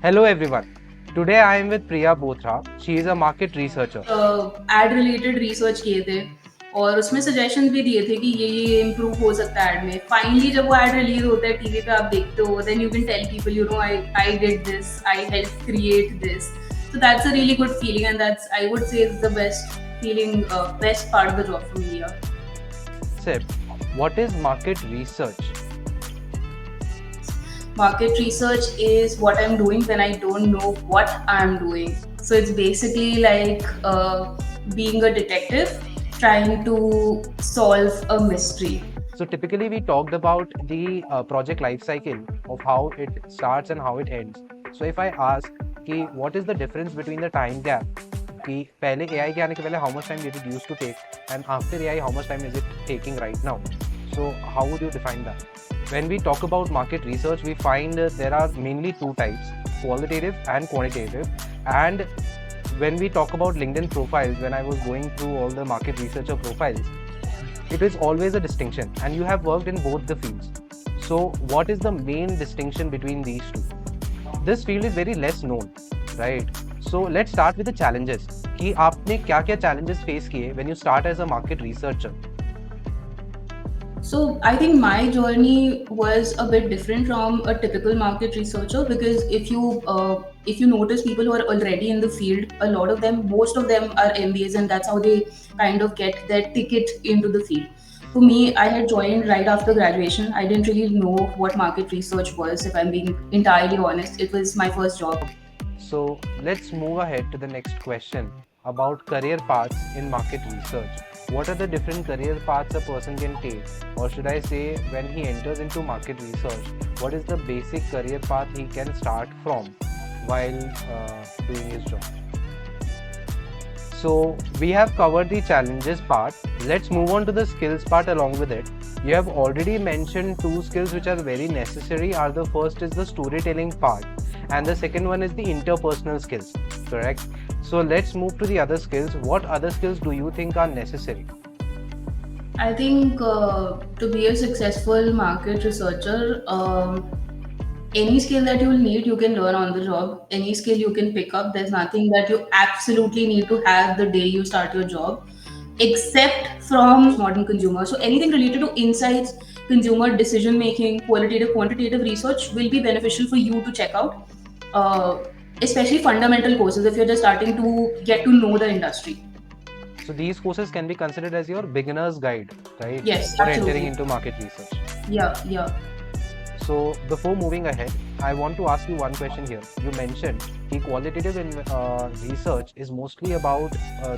Hello everyone. Today I am with Priya Bothra. She is a market researcher. Ad related research किए थे और उसमें suggestion भी दिए थे कि ये इम्प्रूव हो सकता है एड में। फाइनली जब वो एड रिलीज होता है टीवी पे, आप देखते हो, then you can tell people, you know, I did this, I help create this. So that's a really good feeling and that's, I would say, is the best feeling, best part of the job for me. Sip, what is market research? Market research is what I'm doing when I don't know what I'm doing. So it's basically like being a detective trying to solve a mystery. So typically we talked about the project life cycle of how it starts and how it ends. So if I ask कि what is the difference between the time gap कि पहले AI के आने के पहले how much time did it used to take and after AI how much time is it taking right now? So how would you define that? When we talk about market research, we find there are mainly two types, qualitative and quantitative. And when we talk about LinkedIn profiles, when I was going through all the market researcher profiles, it is always a distinction, and you have worked in both the fields. So what is the main distinction between these two? This field is very less known, right? So let's start with the challenges. कि आपने क्या-क्या challenges face किए when you start as a market researcher? So I think my journey was a bit different from a typical market researcher, because if you notice people who are already in the field, a lot of them, most of them are MBAs, and that's how they kind of get their ticket into the field. For me, I had joined right after graduation. I didn't really know what market research was, if I'm being entirely honest. It was my first job. So let's move ahead to the next question about career paths in market research. What are the different career paths a person can take? Or should I say, when he enters into market research, what is the basic career path he can start from while doing his job? So we have covered the challenges part. Let's move on to the skills part along with it. You have already mentioned two skills which are very necessary. Are the first is the storytelling part, and the second one is the interpersonal skills, correct? So let's move to the other skills. What other skills do you think are necessary? I think to be a successful market researcher, any skill that you'll need, you can learn on the job. Any skill you can pick up. There's nothing that you absolutely need to have the day you start your job, except from modern consumer. So anything related to insights, consumer decision making, qualitative, quantitative research will be beneficial for you to check out. Uh, Especially fundamental courses if you're just starting to get to know the industry. So these courses can be considered as your beginner's guide, right? Yes, For entering absolutely. into market research. Yeah, yeah. So before moving ahead, I want to ask you one question here. You mentioned the qualitative research is mostly about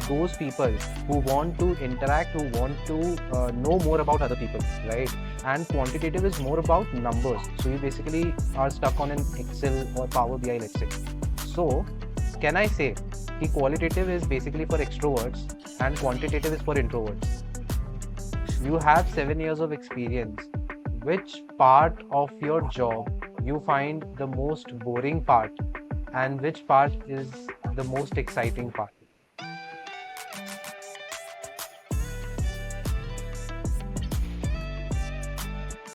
those people who want to interact, who want to know more about other people, right? And quantitative is more about numbers. So you basically are stuck on an Excel or Power BI, let's say. So can I say the qualitative is basically for extroverts and quantitative is for introverts? You have 7 years of experience. Which part of your job you find the most boring part and which part is the most exciting part?